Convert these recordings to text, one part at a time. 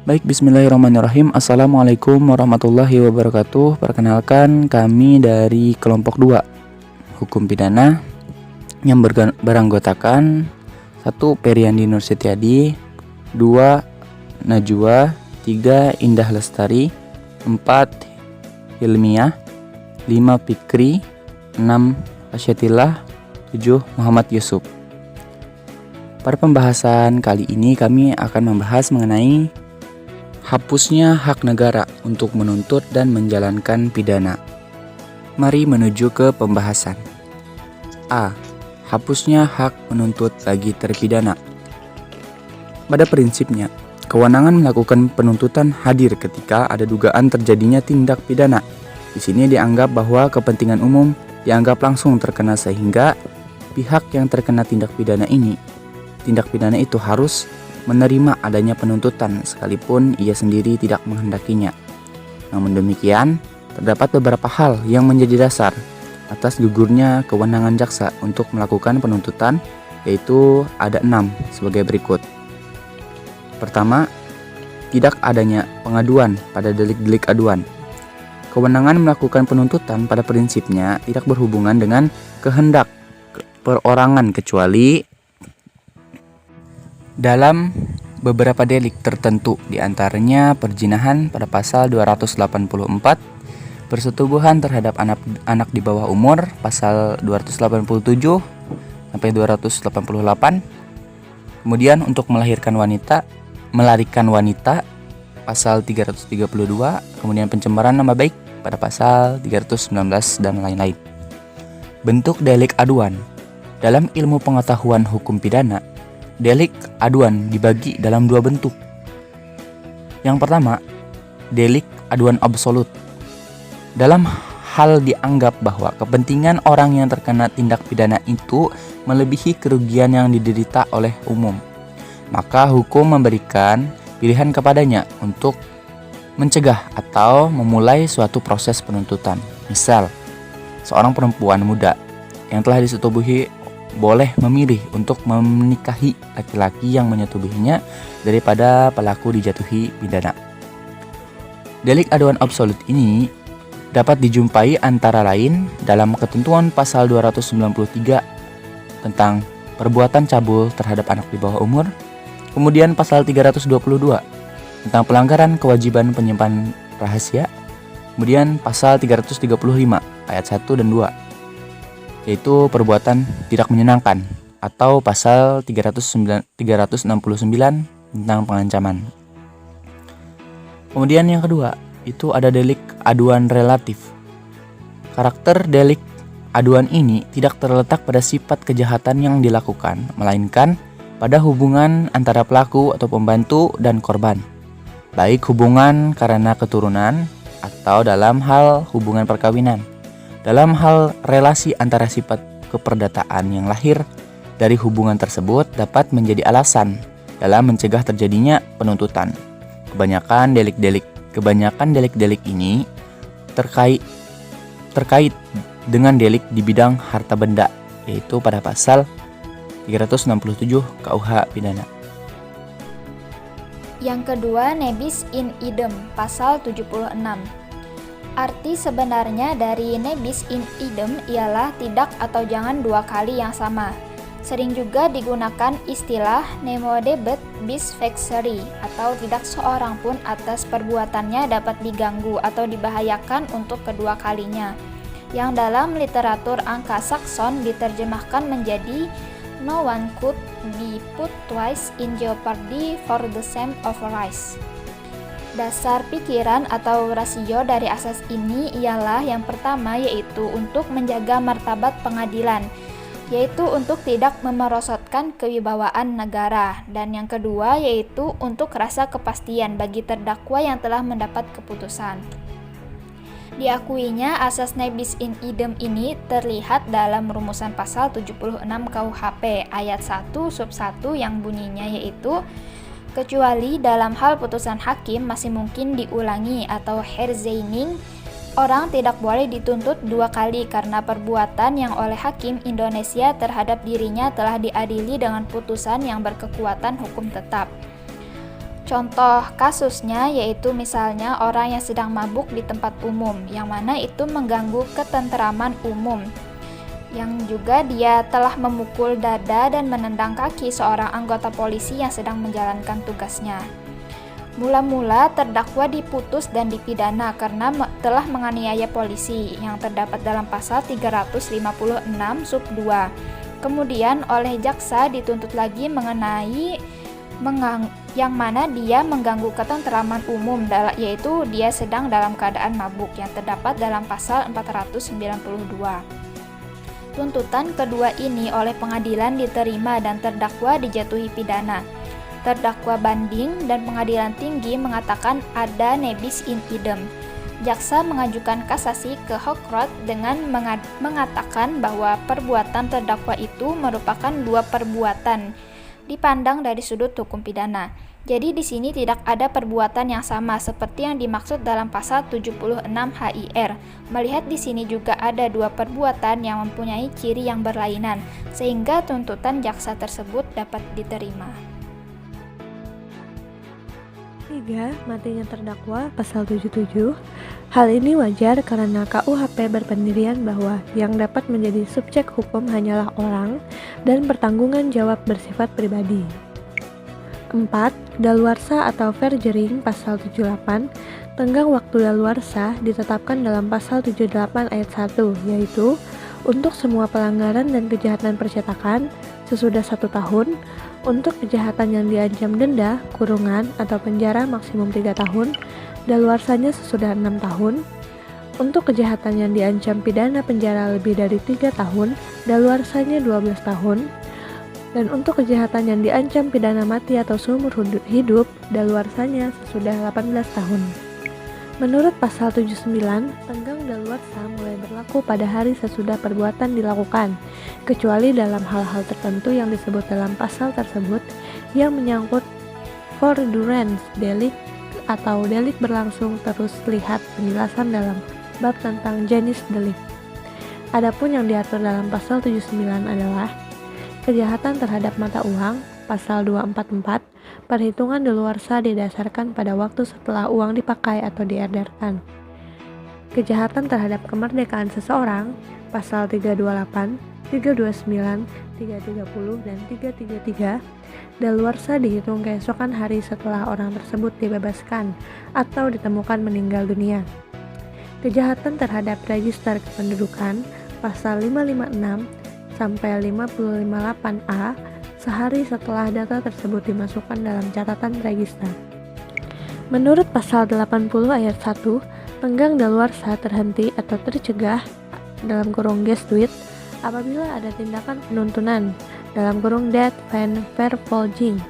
Baik, bismillahirrahmanirrahim. Assalamualaikum warahmatullahi wabarakatuh. Perkenalkan, kami dari kelompok 2 Hukum Pidana yang beranggotakan 1. Periandi Nur Setiadi, 2. Najwa, 3. Indah Lestari, 4. Hilmiah, 5. Fikri, 6. Asyatillah, 7. Muhammad Yusuf. Pada pembahasan kali ini kami akan membahas mengenai hapusnya hak negara untuk menuntut dan menjalankan pidana. Mari menuju ke pembahasan. A. Hapusnya hak menuntut bagi terpidana. Pada prinsipnya, kewenangan melakukan penuntutan hadir ketika ada dugaan terjadinya tindak pidana. Di sini dianggap bahwa kepentingan umum dianggap langsung terkena sehingga pihak yang terkena tindak pidana itu harus menerima adanya penuntutan sekalipun ia sendiri tidak menghendakinya. Namun demikian, terdapat beberapa hal yang menjadi dasar atas gugurnya kewenangan jaksa untuk melakukan penuntutan, yaitu ada 6 sebagai berikut. Pertama, tidak adanya pengaduan pada delik-delik aduan. Kewenangan melakukan penuntutan pada prinsipnya tidak berhubungan dengan kehendak perorangan kecuali dalam beberapa delik tertentu, diantaranya perzinahan pada pasal 284, persetubuhan terhadap anak di bawah umur pasal 287 sampai 288, kemudian untuk melarikan wanita pasal 332, kemudian pencemaran nama baik pada pasal 319 dan lain-lain. Bentuk delik aduan. Dalam ilmu pengetahuan hukum pidana, delik aduan dibagi dalam 2 bentuk. Yang pertama, delik aduan absolut. Dalam hal dianggap bahwa kepentingan orang yang terkena tindak pidana itu melebihi kerugian yang diderita oleh umum, maka hukum memberikan pilihan kepadanya untuk mencegah atau memulai suatu proses penuntutan. Misal, seorang perempuan muda yang telah disetubuhi boleh memilih untuk menikahi laki-laki yang menyetubuhinya daripada pelaku dijatuhi pidana. Delik aduan absolut ini dapat dijumpai antara lain dalam ketentuan pasal 293 tentang perbuatan cabul terhadap anak di bawah umur, kemudian pasal 322 tentang pelanggaran kewajiban penyimpan rahasia, kemudian pasal 335 ayat 1 dan 2 yaitu perbuatan tidak menyenangkan, atau pasal 369 tentang pengancaman. Kemudian yang kedua, itu ada delik aduan relatif. Karakter delik aduan ini tidak terletak pada sifat kejahatan yang dilakukan, melainkan pada hubungan antara pelaku atau pembantu dan korban, baik hubungan karena keturunan atau dalam hal hubungan perkawinan. Dalam hal relasi antara sifat keperdataan yang lahir dari hubungan tersebut dapat menjadi alasan dalam mencegah terjadinya penuntutan. Kebanyakan delik-delik ini terkait dengan delik di bidang harta benda, yaitu pada pasal 367 KUH Pidana. Yang kedua, nebis in idem, pasal 76. Arti sebenarnya dari nebis in idem ialah tidak atau jangan 2 kali yang sama. Sering juga digunakan istilah nemo debet bis vexeri, atau tidak seorang pun atas perbuatannya dapat diganggu atau dibahayakan untuk kedua kalinya, yang dalam literatur Anglo-Saxon diterjemahkan menjadi no one could be put twice in jeopardy for the same offense. Dasar pikiran atau rasio dari asas ini ialah yang pertama, yaitu untuk menjaga martabat pengadilan, yaitu untuk tidak memerosotkan kewibawaan negara, dan yang kedua yaitu untuk rasa kepastian bagi terdakwa yang telah mendapat keputusan. Diakuinya asas nebis in idem ini terlihat dalam rumusan pasal 76 KUHP ayat 1 sub 1 yang bunyinya yaitu kecuali dalam hal putusan hakim masih mungkin diulangi atau herzeining, orang tidak boleh dituntut 2 kali karena perbuatan yang oleh hakim Indonesia terhadap dirinya telah diadili dengan putusan yang berkekuatan hukum tetap. Contoh kasusnya yaitu misalnya orang yang sedang mabuk di tempat umum, yang mana itu mengganggu ketenteraman umum, yang juga dia telah memukul dada dan menendang kaki seorang anggota polisi yang sedang menjalankan tugasnya. Mula-mula terdakwa diputus dan dipidana karena telah menganiaya polisi yang terdapat dalam pasal 356 sub 2. Kemudian oleh jaksa dituntut lagi mengenai yang mana dia mengganggu ketenteraman umum, yaitu dia sedang dalam keadaan mabuk yang terdapat dalam pasal 492. Tuntutan kedua ini oleh pengadilan diterima dan terdakwa dijatuhi pidana. Terdakwa banding dan pengadilan tinggi mengatakan ada nebis in idem. Jaksa mengajukan kasasi ke Hockrodt dengan mengatakan bahwa perbuatan terdakwa itu merupakan dua perbuatan dipandang dari sudut hukum pidana. Jadi di sini tidak ada perbuatan yang sama seperti yang dimaksud dalam pasal 76 HIR. Melihat di sini juga ada dua perbuatan yang mempunyai ciri yang berlainan, sehingga tuntutan jaksa tersebut dapat diterima. 3. Matinya terdakwa pasal 77. Hal ini wajar karena KUHP berpendirian bahwa yang dapat menjadi subjek hukum hanyalah orang dan pertanggungan jawab bersifat pribadi. 4. Daluarsa atau fair jering pasal 78. Tenggang waktu daluarsa ditetapkan dalam pasal 78 ayat 1, yaitu untuk semua pelanggaran dan kejahatan percetakan sesudah 1 tahun, untuk kejahatan yang diancam denda, kurungan, atau penjara maksimum 3 tahun, daluarsanya sesudah 6 tahun. Untuk kejahatan yang diancam pidana penjara lebih dari 3 tahun, daluarsanya 12 tahun. Dan untuk kejahatan yang diancam pidana mati atau seumur hidup, daluarsanya sesudah 18 tahun. Menurut pasal 79, tenggang daluarsa mulai berlaku pada hari sesudah perbuatan dilakukan, kecuali dalam hal-hal tertentu yang disebut dalam pasal tersebut yang menyangkut fordurance delik atau delik berlangsung terus. Lihat penjelasan dalam bab tentang jenis delik. Adapun yang diatur dalam pasal 79 adalah kejahatan terhadap mata uang, pasal 244, perhitungan daluarsa didasarkan pada waktu setelah uang dipakai atau diedarkan. Kejahatan terhadap kemerdekaan seseorang, pasal 328, 329, 330, dan 333, daluarsa dihitung keesokan hari setelah orang tersebut dibebaskan atau ditemukan meninggal dunia. Kejahatan terhadap register kependudukan, pasal 556 sampai 558A, sehari setelah data tersebut dimasukkan dalam catatan register. Menurut pasal 80 ayat 1, tenggang daluarsa terhenti atau tercegah dalam kurung gestuit apabila ada tindakan penuntunan dalam kurung death pen vervolging.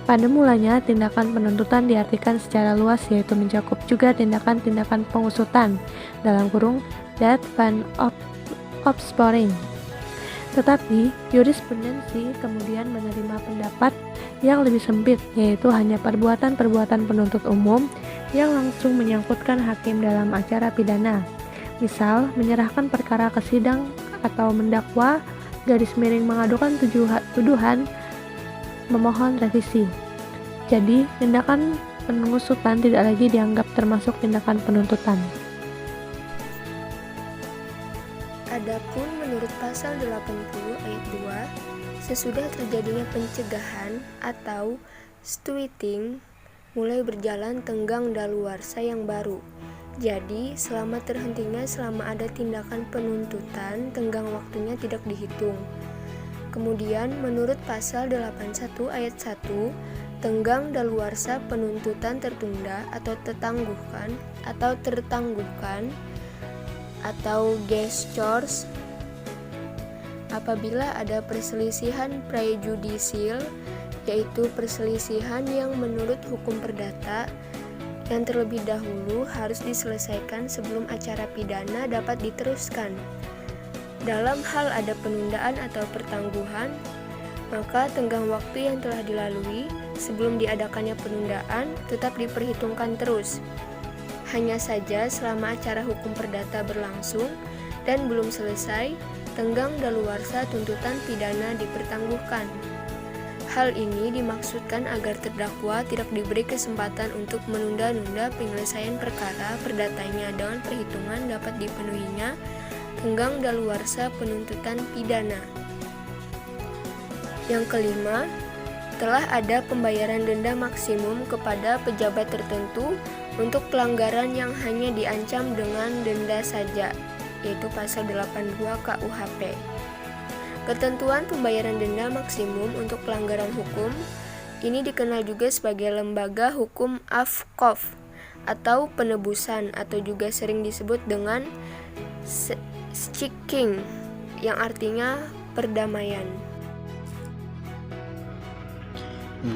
Pada mulanya, tindakan penuntutan diartikan secara luas, yaitu mencakup juga tindakan-tindakan pengusutan dalam kurung death pen opsporing. Tetapi, jurisprudensi kemudian menerima pendapat yang lebih sempit, yaitu hanya perbuatan-perbuatan penuntut umum yang langsung menyangkutkan hakim dalam acara pidana. Misal, menyerahkan perkara ke sidang atau mendakwa, mengadukan tuduhan, memohon revisi. Jadi, tindakan pengusutan tidak lagi dianggap termasuk tindakan penuntutan. Adapun menurut pasal 80 ayat 2, sesudah terjadinya pencegahan atau stewarding, mulai berjalan tenggang daluarsa yang baru. Jadi, selama ada tindakan penuntutan, tenggang waktunya tidak dihitung. Kemudian, menurut pasal 81 ayat 1, tenggang daluarsa penuntutan tertunda atau tertangguhkan atau gestures apabila ada perselisihan prejudisial, yaitu perselisihan yang menurut hukum perdata yang terlebih dahulu harus diselesaikan sebelum acara pidana dapat diteruskan. Dalam hal ada penundaan atau pertangguhan, maka tenggang waktu yang telah dilalui sebelum diadakannya penundaan tetap diperhitungkan terus. Hanya saja selama acara hukum perdata berlangsung dan belum selesai, tenggang daluarsa tuntutan pidana dipertangguhkan. Hal ini dimaksudkan agar terdakwa tidak diberi kesempatan untuk menunda-nunda penyelesaian perkara perdatanya dengan perhitungan dapat dipenuhinya tenggang daluarsa penuntutan pidana. Yang kelima, telah ada pembayaran denda maksimum kepada pejabat tertentu untuk pelanggaran yang hanya diancam dengan denda saja, yaitu pasal 82 KUHP. Ketentuan pembayaran denda maksimum untuk pelanggaran hukum ini dikenal juga sebagai lembaga hukum AFKOF atau penebusan atau juga sering disebut dengan Schiking yang artinya perdamaian. 6.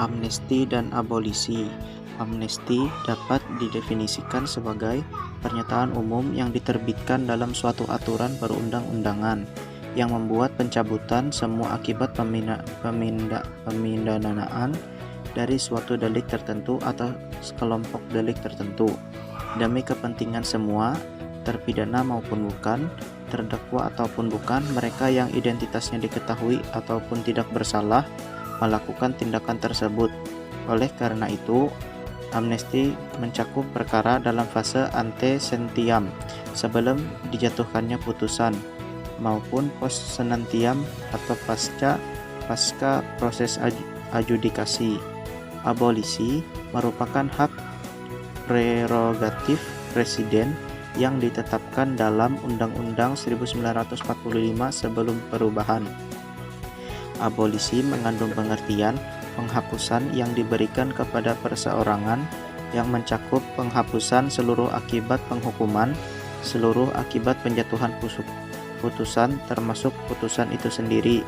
Amnesti dan abolisi. Amnesti dapat didefinisikan sebagai pernyataan umum yang diterbitkan dalam suatu aturan perundang-undangan yang membuat pencabutan semua akibat pemindanaan dari suatu delik tertentu atau sekelompok delik tertentu demi kepentingan semua, terpidana maupun bukan, terdakwa ataupun bukan, mereka yang identitasnya diketahui ataupun tidak bersalah melakukan tindakan tersebut. Oleh karena itu, amnesti mencakup perkara dalam fase ante sentiam sebelum dijatuhkannya putusan maupun post senentiam atau pasca proses adjudikasi. Abolisi merupakan hak prerogatif presiden yang ditetapkan dalam Undang-Undang 1945 sebelum perubahan. Abolisi mengandung pengertian penghapusan yang diberikan kepada perseorangan yang mencakup penghapusan seluruh akibat penghukuman, seluruh akibat penjatuhan putusan termasuk putusan itu sendiri.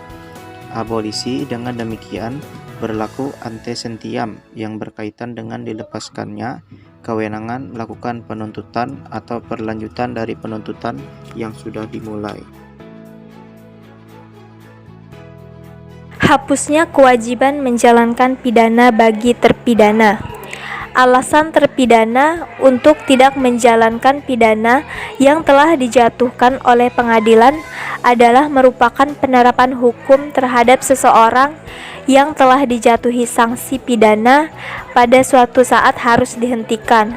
Abolisi dengan demikian berlaku ante sentiam yang berkaitan dengan dilepaskannya kewenangan melakukan penuntutan atau perlanjutan dari penuntutan yang sudah dimulai. Hapusnya kewajiban menjalankan pidana bagi terpidana. Alasan terpidana untuk tidak menjalankan pidana yang telah dijatuhkan oleh pengadilan adalah merupakan penerapan hukum terhadap seseorang yang telah dijatuhi sanksi pidana pada suatu saat harus dihentikan.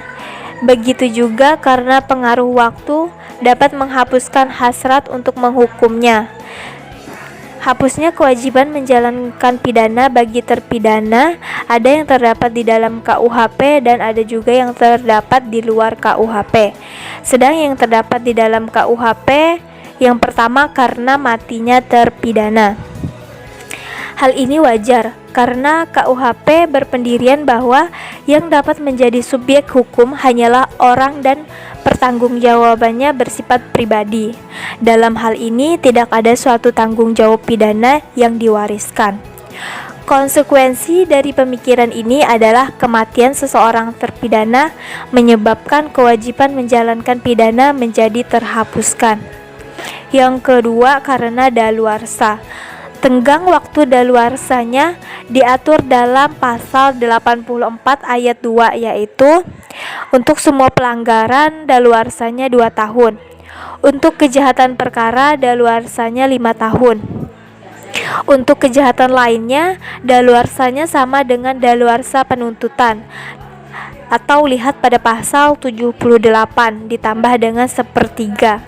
Begitu juga karena pengaruh waktu dapat menghapuskan hasrat untuk menghukumnya. Hapusnya kewajiban menjalankan pidana bagi terpidana ada yang terdapat di dalam KUHP dan ada juga yang terdapat di luar KUHP. Sedang yang terdapat di dalam KUHP yang pertama karena matinya terpidana. Hal ini wajar karena KUHP berpendirian bahwa yang dapat menjadi subjek hukum hanyalah orang dan pertanggungjawabannya bersifat pribadi. Dalam hal ini tidak ada suatu tanggung jawab pidana yang diwariskan. Konsekuensi dari pemikiran ini adalah kematian seseorang terpidana menyebabkan kewajiban menjalankan pidana menjadi terhapuskan. Yang kedua karena daluarsa. Tenggang waktu daluarsanya diatur dalam pasal 84 ayat 2 yaitu untuk semua pelanggaran daluarsanya 2 tahun. Untuk kejahatan perkara daluarsanya 5 tahun. Untuk kejahatan lainnya daluarsanya sama dengan daluarsa penuntutan atau lihat pada pasal 78 ditambah dengan 1/3.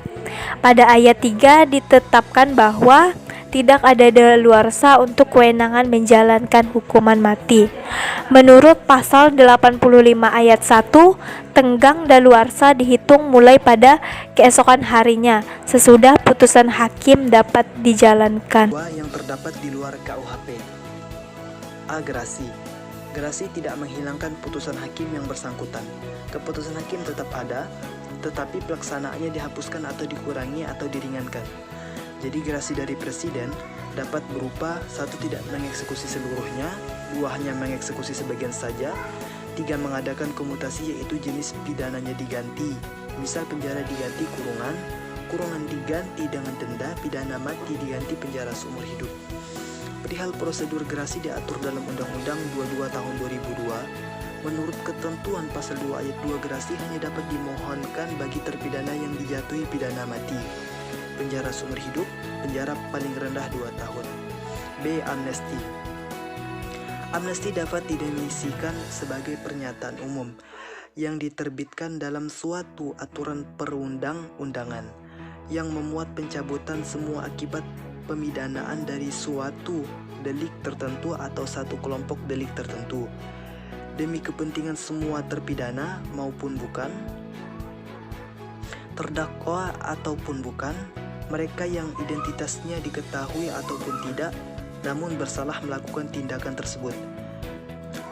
Pada ayat 3 ditetapkan bahwa tidak ada daluarsa untuk kewenangan menjalankan hukuman mati. Menurut pasal 85 ayat 1, tenggang daluarsa dihitung mulai pada keesokan harinya sesudah putusan hakim dapat dijalankan. Yang terdapat di luar KUHP. A. Gerasi. Gerasi tidak menghilangkan putusan hakim yang bersangkutan. Keputusan hakim tetap ada, tetapi pelaksanaannya dihapuskan atau dikurangi atau diringankan. Jadi gerasi dari presiden dapat berupa 1. Tidak mengeksekusi seluruhnya, 2. Hanya mengeksekusi sebagian saja, 3. Mengadakan komutasi yaitu jenis pidananya diganti, misal penjara diganti kurungan, kurungan diganti dengan denda, pidana mati diganti penjara seumur hidup. Perihal prosedur gerasi diatur dalam Undang-Undang 22 tahun 2002. Menurut ketentuan pasal 2 ayat 2, gerasi hanya dapat dimohonkan bagi terpidana yang dijatuhi pidana mati, penjara seumur hidup, penjara paling rendah 2 tahun. B. Amnesti. Amnesti dapat didefinisikan sebagai pernyataan umum yang diterbitkan dalam suatu aturan perundang-undangan yang memuat pencabutan semua akibat pemidanaan dari suatu delik tertentu atau satu kelompok delik tertentu demi kepentingan semua terpidana maupun bukan, terdakwa ataupun bukan, mereka yang identitasnya diketahui ataupun tidak, namun bersalah melakukan tindakan tersebut.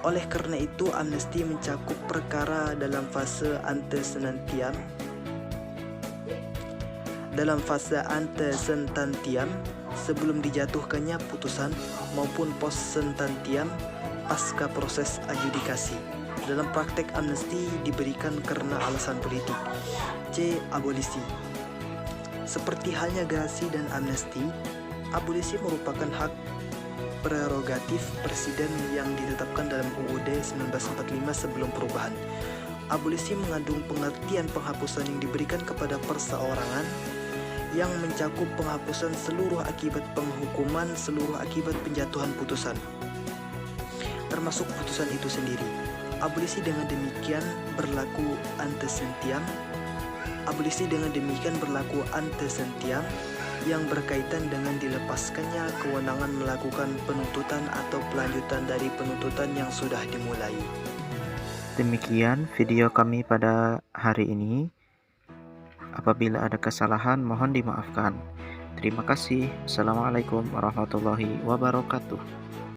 Oleh karena itu, amnesti mencakup perkara dalam fase antesentantiam sebelum dijatuhkannya putusan maupun post sentantiam pasca proses adjudikasi. Dalam praktek, amnesti diberikan karena alasan politik. C. Abolisi. Seperti halnya gerasi dan amnesti, abolisi merupakan hak prerogatif presiden yang ditetapkan dalam UUD 1945 sebelum perubahan. Abolisi mengandung pengertian penghapusan yang diberikan kepada perseorangan yang mencakup penghapusan seluruh akibat penghukuman, seluruh akibat penjatuhan putusan, termasuk putusan itu sendiri. Abolisi dengan demikian berlaku antesentiam yang berkaitan dengan dilepaskannya kewenangan melakukan penuntutan atau pelanjutan dari penuntutan yang sudah dimulai. Demikian video kami pada hari ini. Apabila ada kesalahan mohon dimaafkan. Terima kasih. Assalamualaikum warahmatullahi wabarakatuh.